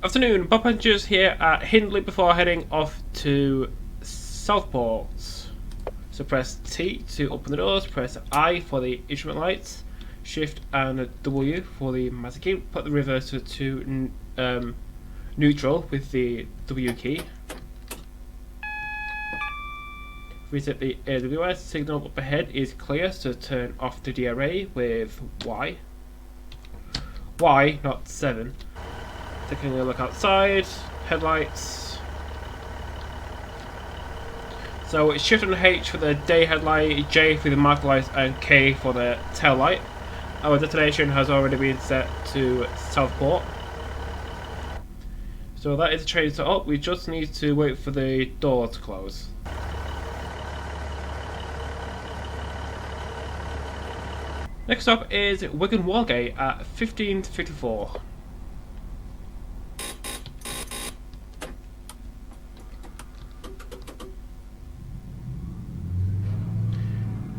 Afternoon, Bob Punchers here at Hindley before heading off to Southport. So press T to open the doors, press I for the instrument lights, Shift and W for the master key, put the reverser to neutral with the W key. Reset the AWS, signal up ahead is clear, so turn off the DRA with Y. Y, not 7. Taking a look outside, headlights. So it's Shift and H for the day headlight, J for the marker lights, and K for the tail light. Our destination has already been set to Southport. So that is the train set up. We just need to wait for the door to close. Next up is Wigan Wallgate at 15:54.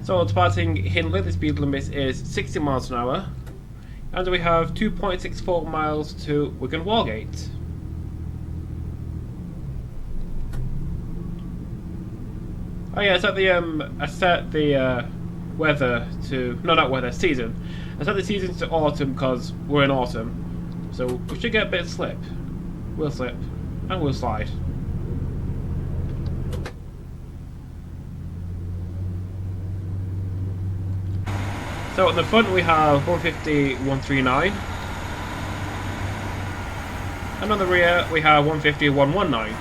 So departing Hindley, the speed limit is 60 miles an hour, and we have 2.64 miles to Wigan Wallgate. Oh yeah, I set the weather to, no, not weather, season. I set the season to autumn because we're in autumn, so we should get a bit of slip. We'll slip, and we'll slide. So at the front we have 150, 139, and on the rear we have 150, 119.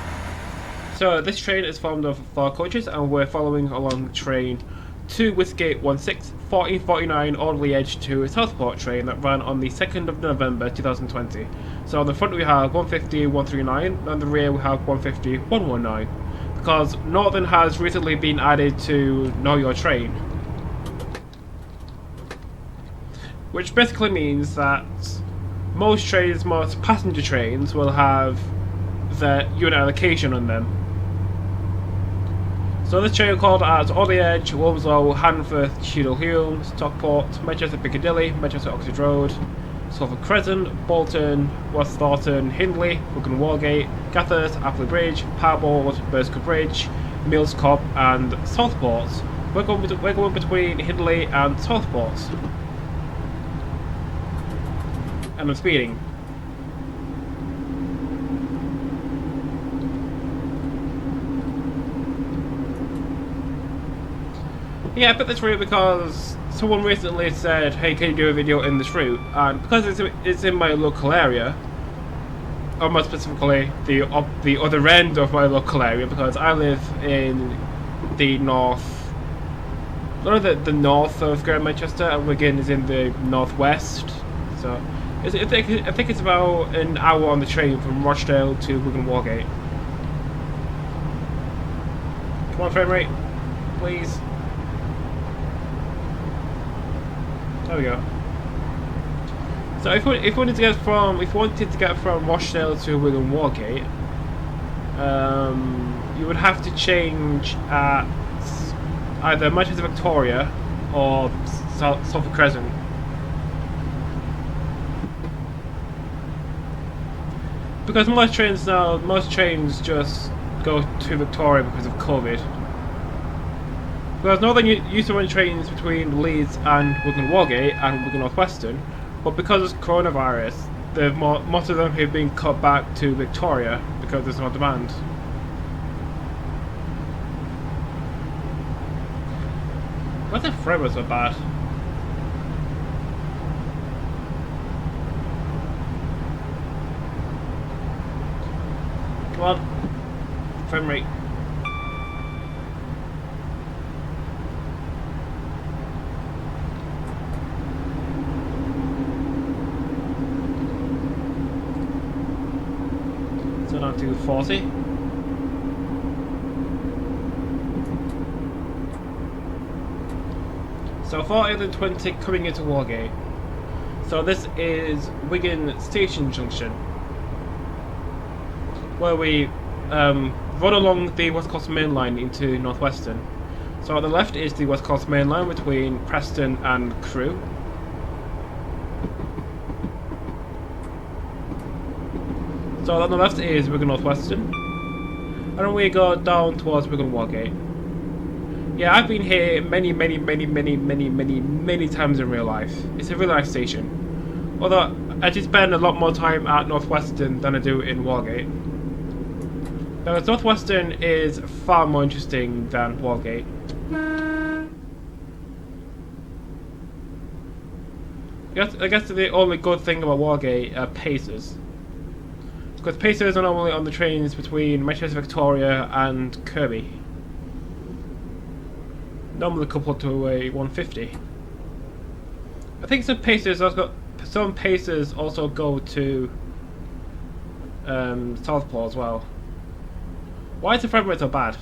So this train is formed of 4 coaches, and we're following along train 2 Westgate 16, 1449 Alderley Edge to Southport train that ran on the 2nd of November 2020. So on the front we have 150, 139, and on the rear we have 150, 119. Because Northern has recently been added to Know Your Train, which basically means that most trains, most passenger trains, will have the unit allocation on them. So this train called at Alderley Edge, Walsall, Hanforth, Cheadle-Hulme, Stockport, Manchester Piccadilly, Manchester Oxford Road, Salford Crescent, Bolton, West Thornton, Hindley, Wigan Wallgate, Gathurst, Appley Bridge, Parbold, Burscough Bridge, Meols Cop, and Southport. We're going between Hindley and Southport. And I'm speeding. Yeah, I put this route because someone recently said, hey, can you do a video in this route? And because it's in my local area, or more specifically the other end of my local area, because I live in the north, the north of Greater Manchester, and Wigan is in the northwest. So I think it's about an hour on the train from Rochdale to Wigan Wallgate. Come on, frame rate, please. There we go. So if we wanted to get from Rochdale to Wigan Wallgate, you would have to change at either Manchester Victoria or Salford Crescent. Because most trains just go to Victoria because of COVID. Because Northern used to run trains between Leeds and Wigan Wallgate and Wigan North Western, but because of coronavirus, most of them have been cut back to Victoria because there's no demand. Why the frame was so bad? Come on, frame rate. So down to 40. So 40 and 20 coming into Wallgate. So this is Wigan Station Junction, where we run along the West Coast Main Line into North Western. So on the left is the West Coast Main Line between Preston and Crewe. So on the left is Wigan North Western, and then we go down towards Wigan Wallgate. Yeah, I've been here many times in real life. It's a real life station. Although I do spend a lot more time at North Western than I do in Wallgate. Because North Western is far more interesting than Wallgate. I guess the only good thing about Wallgate are Pacers. Because Pacers are normally on the trains between Manchester Victoria and Kirby. Normally coupled to a 150. I think some Pacers also go to Southport as well. Why is the frame rate so bad?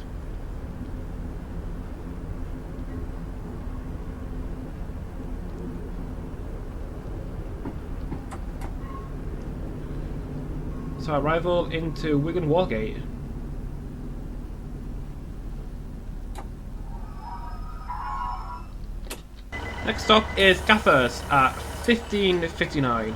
So arrival into Wigan Wallgate. Next stop is Gathurst at 15:59.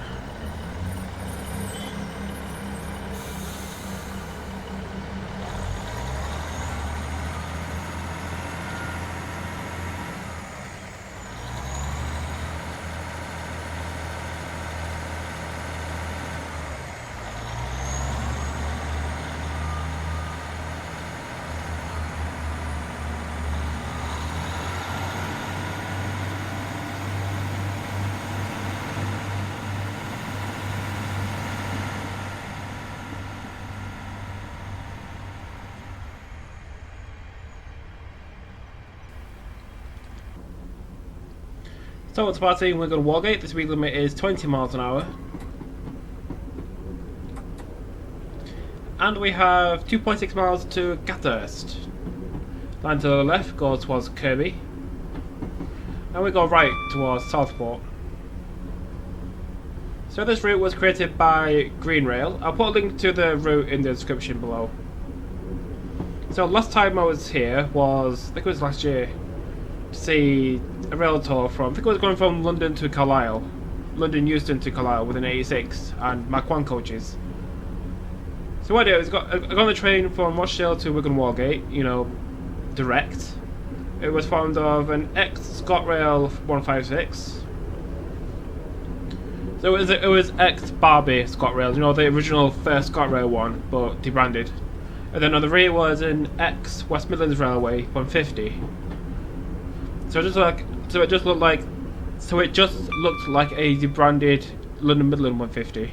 So it's departing Wigan Wallgate. The speed limit is 20 miles an hour. And we have 2.6 miles to Gathurst. Line to the left goes towards Kirby. And we go right towards Southport. So this route was created by Green Rail. I'll put a link to the route in the description below. So last time I was here was, I think it was last year, to see a rail tour from, I think it was going from London to Carlisle. London Euston to Carlisle with an 86 and Mach 1 coaches. So what I did was I got on the train from Rochdale to Wigan Wallgate, you know, direct. It was formed of an ex-ScotRail 156. So it was ex-Barbie ScotRail, you know, the original first ScotRail one, but debranded. And then on the rear was an ex-West Midlands Railway 150. So it just looked like a debranded London Midland 150.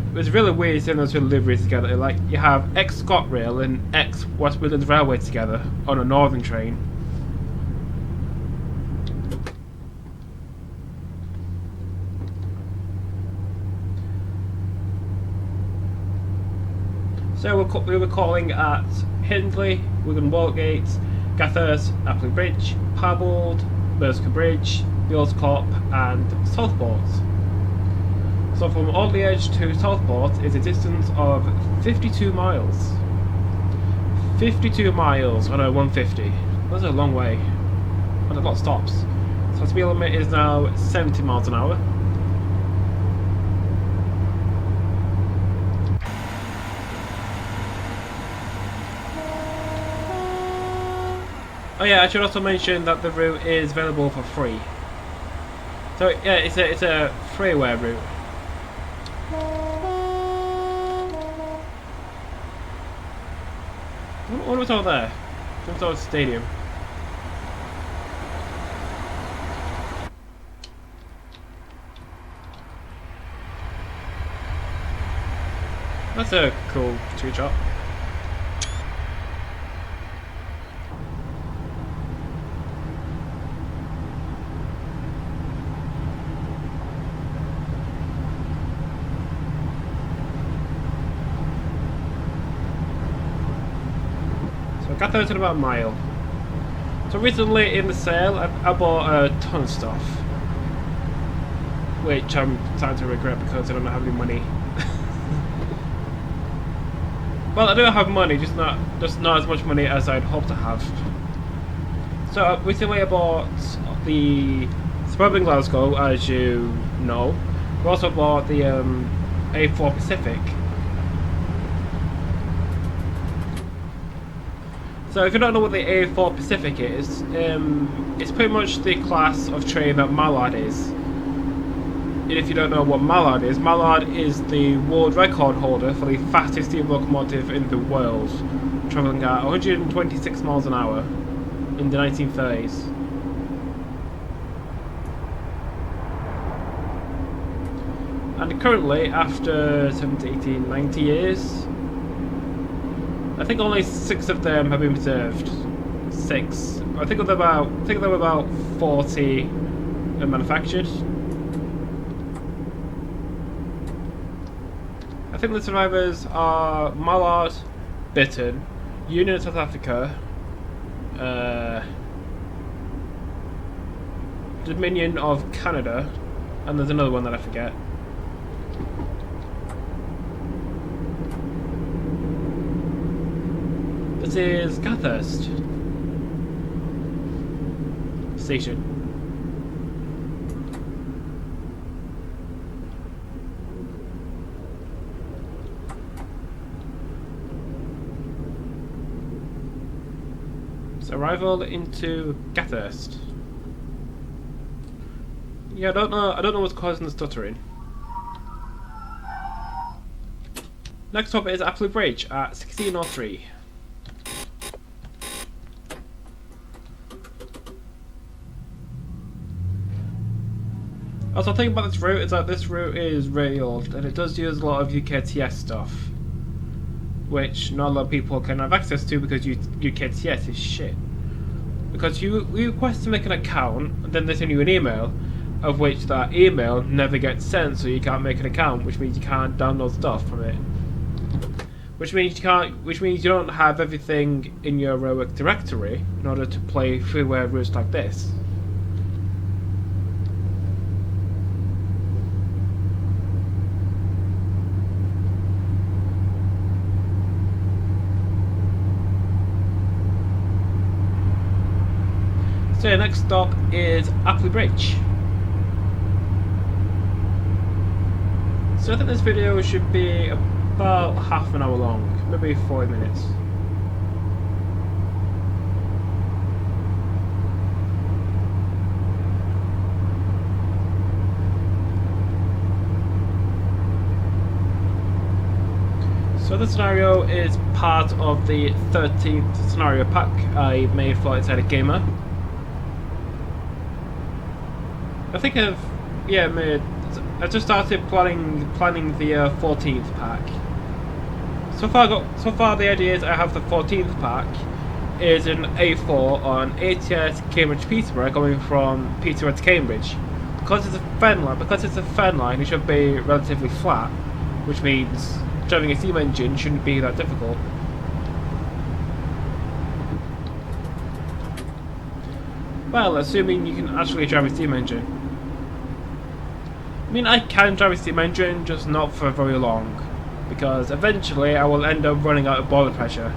It was really weird seeing those two liveries together. Like you have ex-ScotRail and ex-West Midlands Railway together on a northern train. So we were calling at Hindley, Wigan Wallgate, Gathurst, Appley Bridge, Parbold, Burscough Bridge, Meols Cop and Southport. So from Audley Edge to Southport is a distance of 52 miles. 52 miles on a 150. That's a long way. And a lot of stops. So the speed limit is now 70 miles an hour. Oh yeah, I should also mention that the route is available for free. So yeah, it's a freeware route. What was all there? Some sort of stadium. That's a cool street shot. I got those in about a mile. So recently in the sale, I bought a ton of stuff, which I'm starting to regret because I don't have any money. Well, I do have money, just not as much money as I'd hoped to have. So recently I bought the Suburban Glasgow, as you know, We also bought the A4 Pacific. So if you don't know what the A4 Pacific is, it's pretty much the class of train that Mallard is. And if you don't know what Mallard is the world record holder for the fastest steam locomotive in the world, travelling at 126 miles an hour in the 1930s. And currently, after 17, 18, 90 years, I think only 6 of them have been preserved. 6. I think there were about 40 manufactured. I think the survivors are Mallard, Bittern, Union of South Africa, Dominion of Canada, and there's another one that I forget. This is Gathurst Station. So arrival into Gathurst. Yeah, I don't know what's causing the stuttering. Next up is Appley Bridge at 1603. Also, the thing about this route is that this route is really old and it does use a lot of UKTS stuff, which not a lot of people can have access to because UKTS is shit. Because you request to make an account and then they send you an email, of which that email never gets sent, so you can't make an account, which means you can't download stuff from it. Which means you don't have everything in your work directory in order to play freeware routes like this. So the next stop is Appley Bridge. So I think this video should be about half an hour long, maybe 40 minutes. So this scenario is part of the 13th scenario pack I made for Inside a Gamer. I think I just started planning the 14th pack. So far the idea is I have the 14th pack is an A4 on ATS Cambridge Peterborough going from Peterborough to Cambridge. Because it's a fen line, it should be relatively flat, which means driving a steam engine shouldn't be that difficult. Well, assuming you can actually drive a steam engine. I mean, I can drive a steam engine, just not for very long, because eventually I will end up running out of boiler pressure.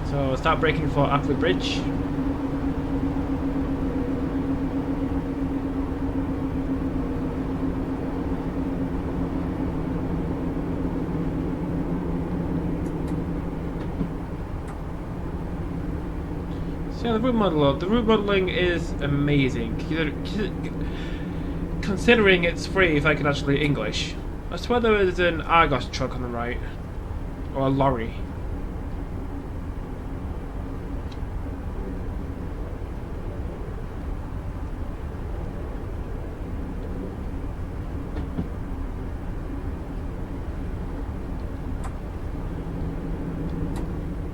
So start braking for Appley Bridge. So the route modelling is amazing, considering it's free if I can actually English. I swear there is an Argos truck on the right, or a lorry.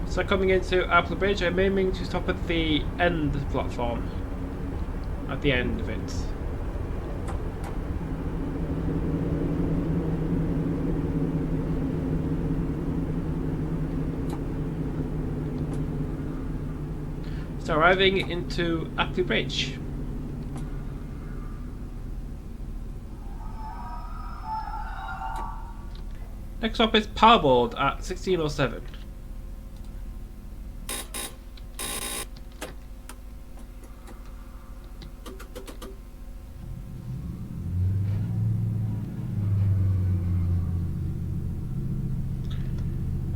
So coming into Appley Bridge, I'm aiming to stop at the end platform. At the end of it. So arriving into Appley Bridge. Next up is Parbold at 1607.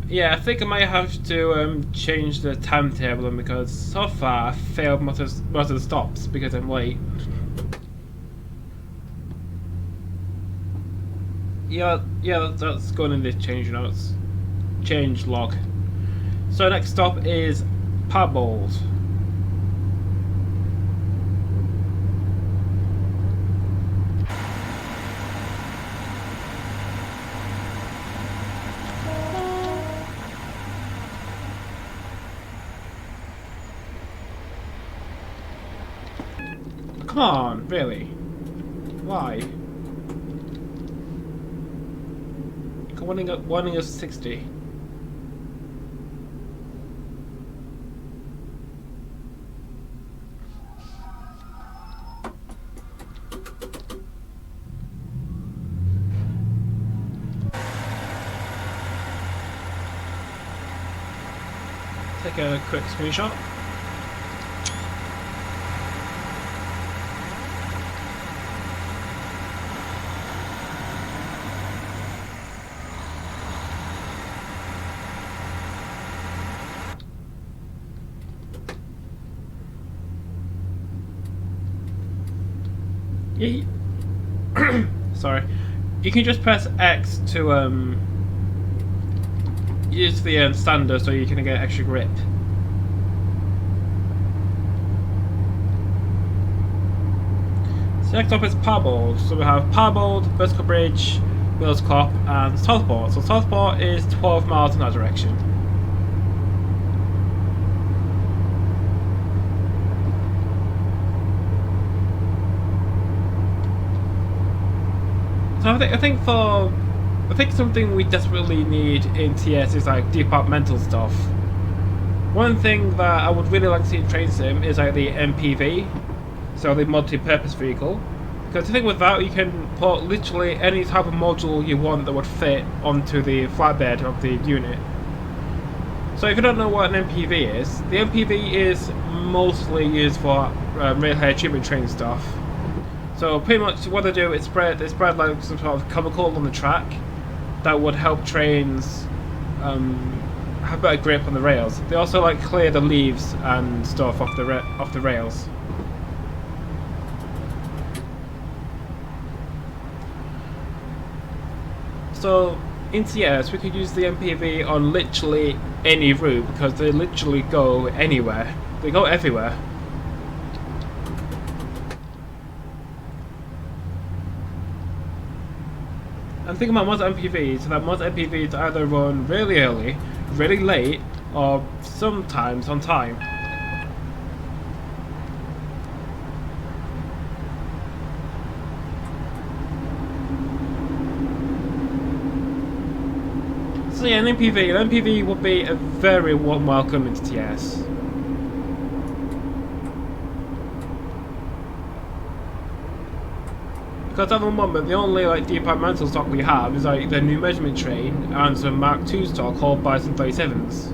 Yeah, I think I might have to change the timetable because so far I failed most of the stops because I'm late. Yeah, that's going in this change notes. Change log. So next stop is Parbold. Come on, really? Why? Warning us 60. Take a quick screenshot. Sorry. You can just press X to use the standard so you can get extra grip. So next up is Parbold. So we have Parbold, Burscough Bridge, Meols Cop and Southport. So Southport is 12 miles in that direction. So I think something we desperately need in TS is like departmental stuff. One thing that I would really like to see in Train Sim is like the MPV, so the multi-purpose vehicle. Because I think with that you can put literally any type of module you want that would fit onto the flatbed of the unit. So if you don't know what an MPV is, the MPV is mostly used for railhead treatment train stuff. So pretty much what they do is they spread like some sort of chemical on the track that would help trains have better grip on the rails. They also like clear the leaves and stuff off the rails. So in TS we could use the MPV on literally any route because they literally go anywhere. They go everywhere. And think about most MPVs, that most MPVs either run really early, really late, or sometimes on time. So yeah, an MPV would be a very warm welcome into TS. Because at the moment, the only like departmental stock we have is like the new measurement train and some Mark II stock hauled by some 37s.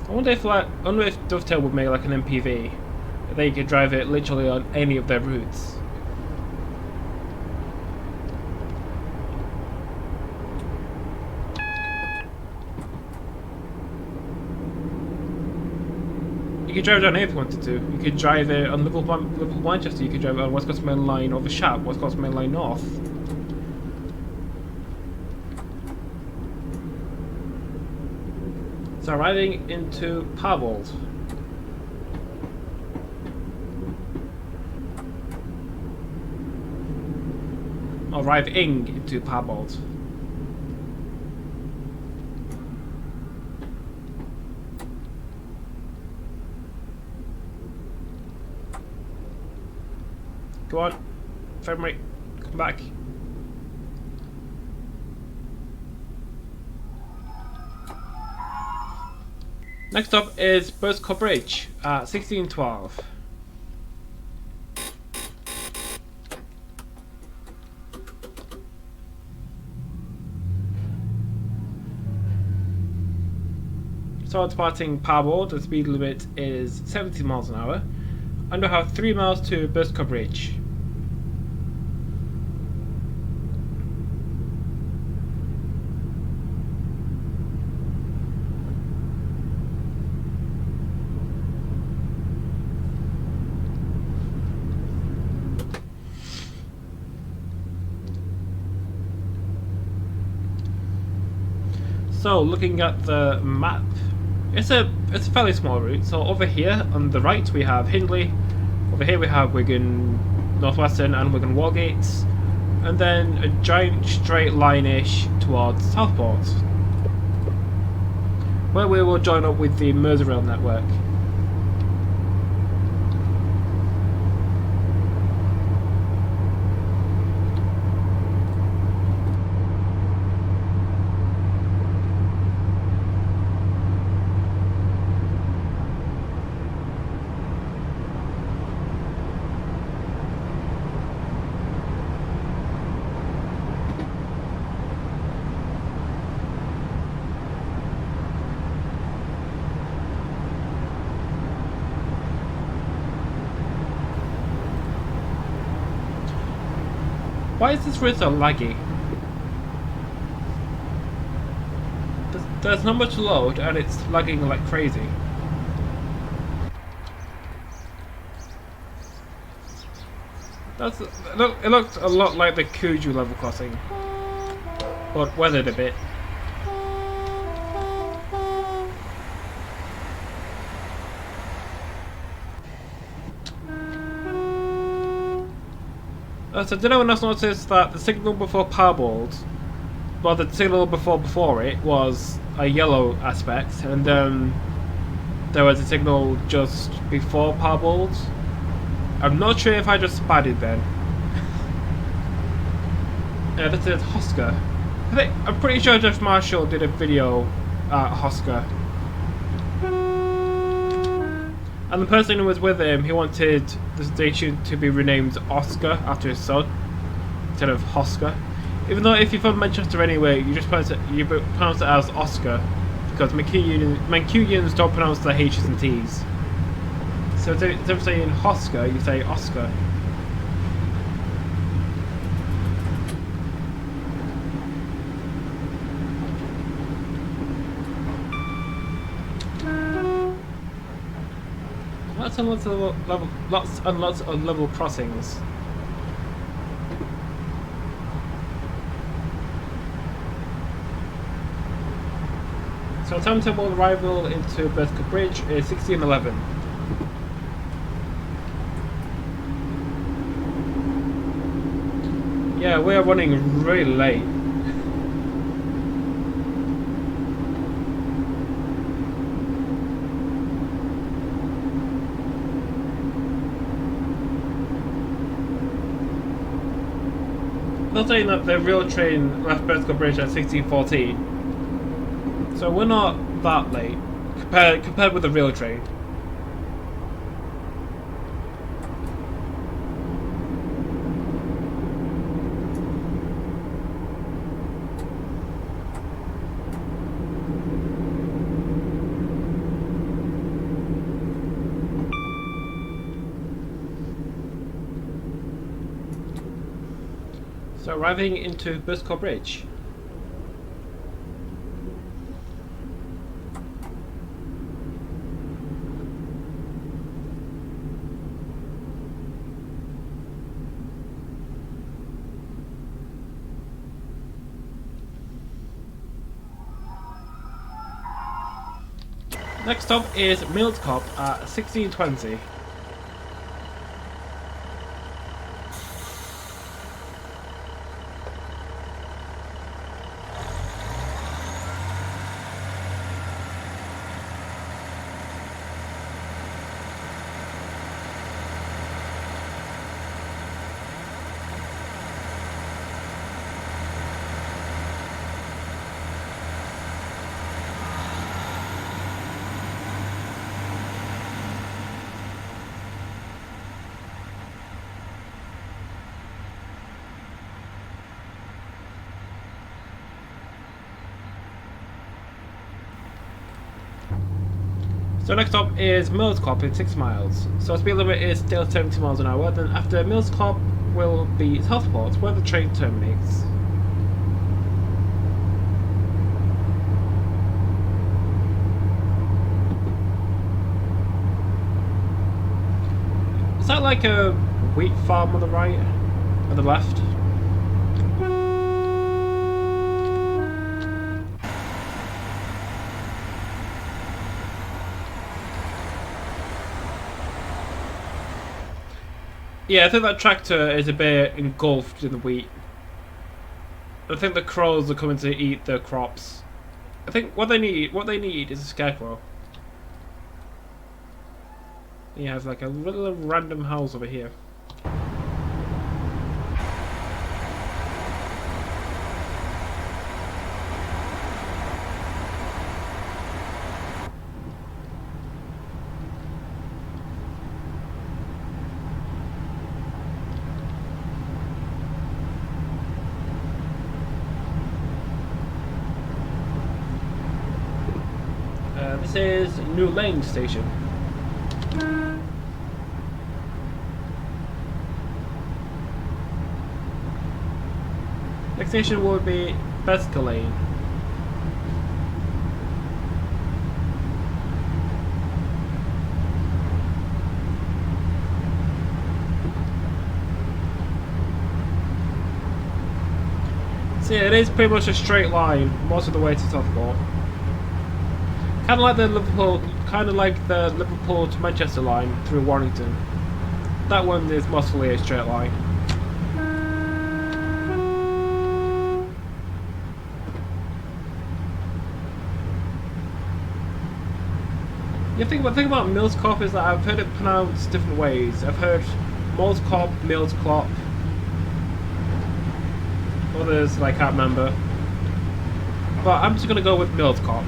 I wonder if Dovetail would make like an MPV. They could drive it literally on any of their routes. You could drive it down here if you wanted to. You could drive it on Liverpool Manchester, you could drive it on West Coast Main Line over Shap, West Coast Main Line North. So arriving into Parbold. Arriving into Parbold. Go on, February, come back. Next up is Burscough Bridge at 1612. So departing Parbold, the speed limit is 70 miles an hour, and we'll have 3 miles to Burscough Bridge. So looking at the map, it's a fairly small route. So over here on the right we have Hindley, over here we have Wigan Northwestern and Wigan Wallgate, and then a giant straight line-ish towards Southport, where we will join up with the Merseyrail network. Why is this route so laggy? There's not much load and it's lagging like crazy. It looks a lot like the Cuju level crossing, but weathered a bit. So did anyone else notice that the signal before Parbold, well, the signal before it was a yellow aspect, and there was a signal just before Parbold? I'm not sure if I just spotted then. Yeah, this is Hoscar. I'm pretty sure Jeff Marshall did a video at Hoscar. And the person who was with him, he wanted the station to be renamed Oscar after his son, instead of Hoscar. Even though if you're from Manchester anyway, you just pronounce it as Oscar, because Mancunians don't pronounce the H's and T's. So instead of saying Hoscar, you say Oscar. Lots and lots of level crossings. So timetable arrival into Burscough Bridge is 16:11. Yeah, we are running really late. Not saying that the real train left Burscough Bridge at 16:14, so we're not that late compared with the real train. So arriving into Burscough Bridge. Next stop is Meols Cop at 16:20. So next up is Meols Cop in 6 miles. So speed limit is still 70 miles an hour. Then after Meols Cop will be Southport, where the train terminates. Is that like a wheat farm on the right? On the left? Yeah, I think that tractor is a bit engulfed in the wheat. I think the crows are coming to eat the crops. I think what they need is a scarecrow. He has like a little random house over here. This is New Lane Station. Next station will be Burscough Lane. So yeah, it is pretty much a straight line most of the way to Southport. Kind of like the Liverpool to Manchester line through Warrington. That one is mostly a straight line. The thing about Meols Cop is that I've heard it pronounced different ways. I've heard Meols Cop, Meols Clop. Others I can't remember. But I'm just gonna go with Meols Cop.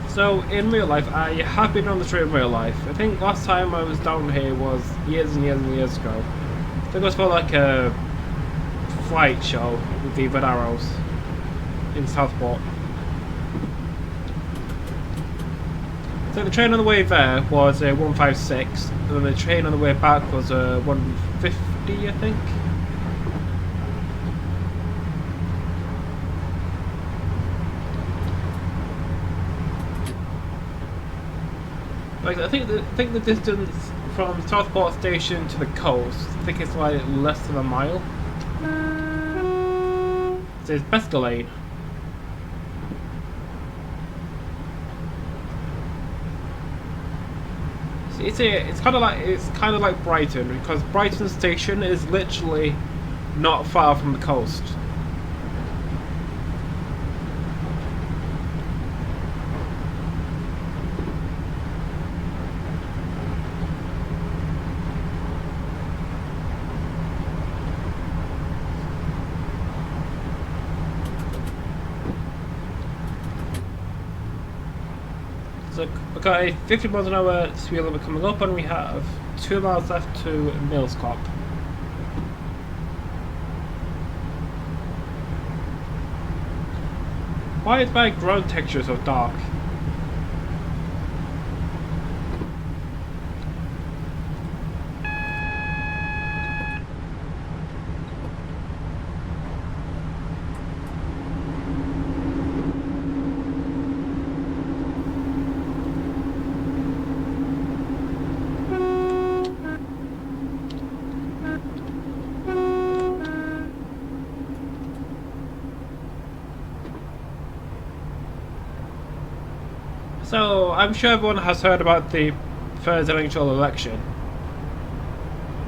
So in real life, I have been on the train in real life. I think last time I was down here was years and years and years ago. I think it was for like a flight show with the Red Arrows in Southport. So the train on the way there was a 156, and then the train on the way back was a 150, I think. Like I think the distance from Southport station to the coast, I think it's like less than a mile. So it's Burscough Lane. So it's kind of like Brighton, because Brighton station is literally not far from the coast. So we've got a 50 miles an hour speed limit coming up, and we have 2 miles left to Meols Cop. Why is my ground texture so dark? So, I'm sure everyone has heard about the presidential election,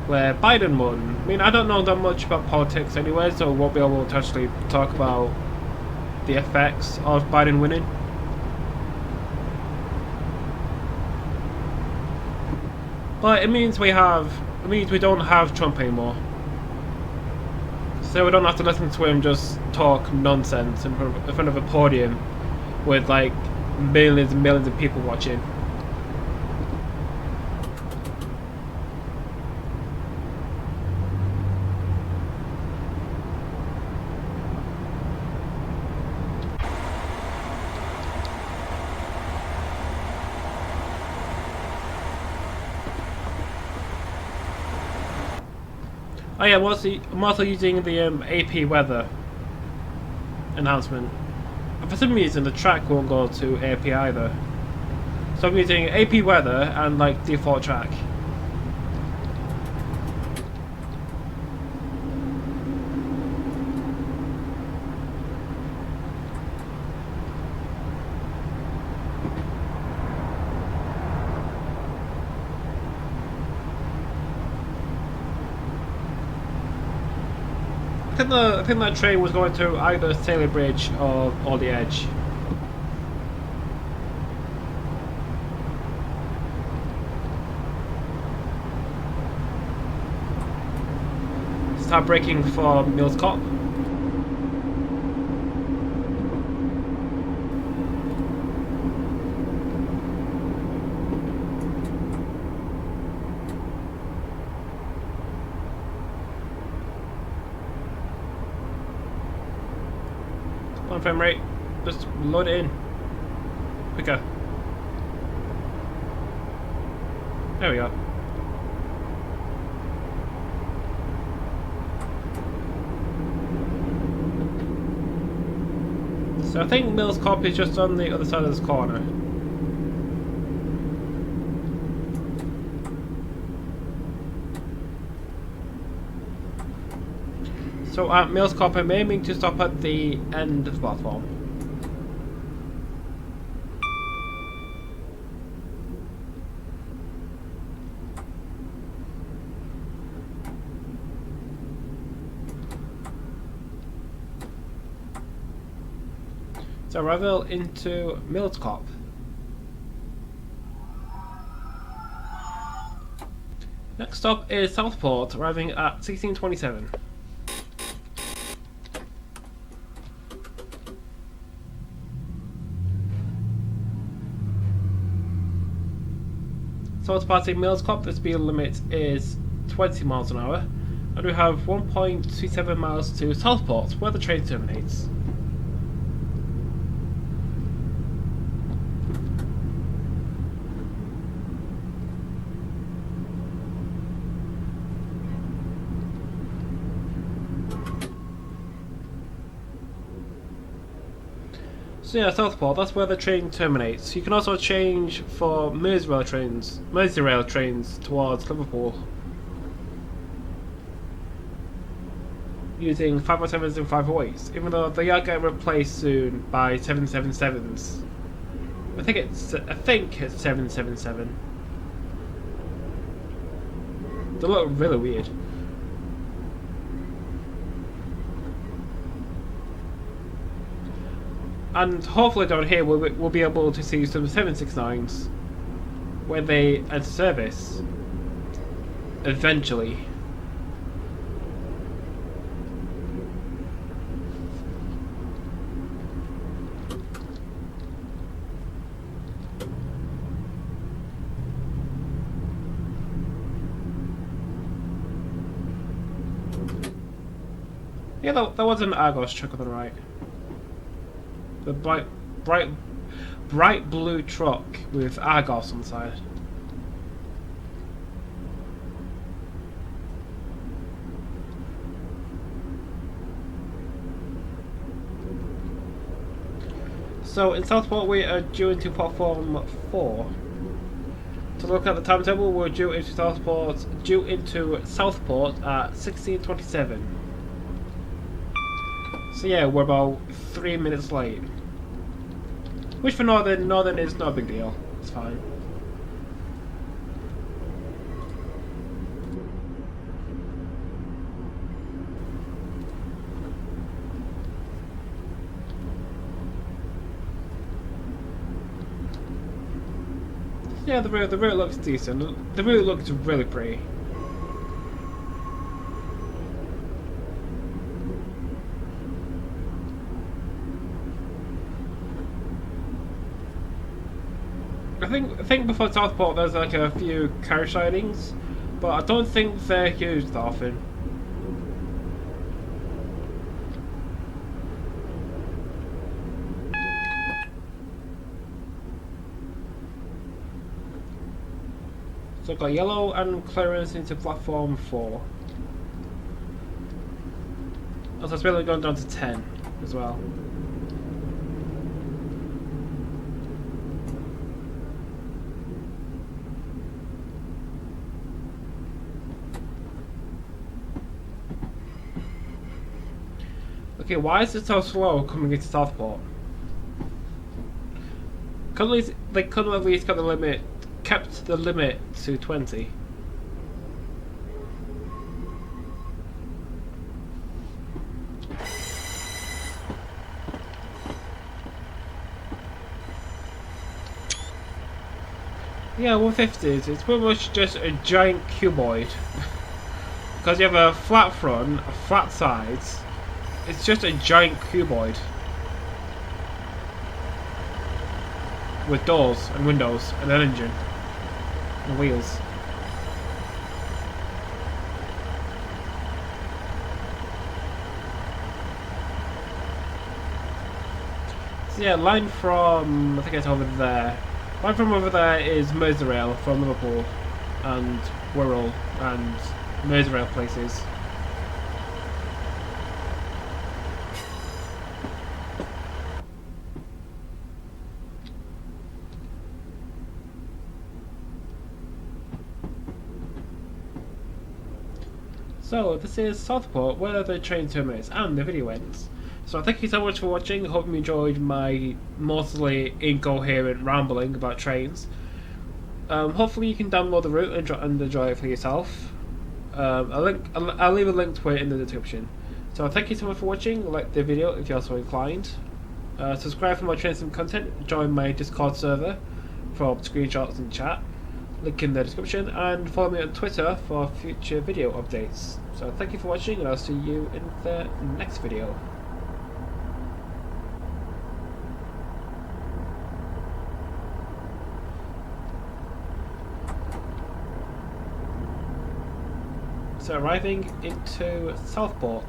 where Biden won. I mean, I don't know that much about politics anyway, so won't be able to actually talk about the effects of Biden winning. But it means we don't have Trump anymore. So we don't have to listen to him just talk nonsense in front of a podium with like millions and millions of people watching. Oh yeah, I'm also using the AP weather enhancement. And for some reason the track won't go to AP either. So I'm using AP weather and like default track. I think that train was going to either Appley Bridge or the Edge. Start braking for Meols Cop. On frame rate, just load it in quicker. There we go. So I think Meols Cop is just on the other side of this corner. So at Meols Cop, I'm aiming to stop at the end of the platform. So arrival into Meols Cop. Next stop is Southport, arriving at 1627. So to pass Meols Cop, the speed limit is 20 miles an hour, and we have 1.27 miles to Southport, where the train terminates. So yeah, Southport, that's where the train terminates. You can also change for Merseyrail trains towards Liverpool using 507s and 508s, even though they are getting replaced soon by 777s. I think it's 777. They look really weird. And hopefully down here we'll be able to see some 769s when they enter service eventually. Yeah, that was an Argos truck on the right. The bright blue truck with Argos on the side. So in Southport we are due into platform 4. To look at the timetable, we're due into Southport at 16:27. So yeah, we're about 3 minutes late. Which for Northern is no big deal. It's fine. Yeah, the route looks decent. The route looks really pretty. I think before Southport there's like a few carriage sidings, but I don't think they're used that often. So I've got yellow and clearance into platform 4. Also, it's really going down to 10 as well. Okay, why is it so slow coming into Southport? They could have at least kept the limit to 20. Yeah, 150s. It's pretty much just a giant cuboid. Because you have a flat front, a flat sides. It's just a giant cuboid. With doors and windows and an engine. And wheels. So yeah, line from, I think it's over there. Line from over there is Merseyrail from Liverpool and Wirral and Merseyrail places. So this is Southport, where the train terminates and the video ends. So thank you so much for watching. Hope you enjoyed my mostly incoherent rambling about trains. Hopefully you can download the route and enjoy it for yourself. I'll leave a link to it in the description. So thank you so much for watching. Like the video if you're so inclined. Subscribe for more train sim content. Join my Discord server for screenshots and chat. Link in the description, and follow me on Twitter for future video updates. So thank you for watching, and I'll see you in the next video. So arriving into Southport.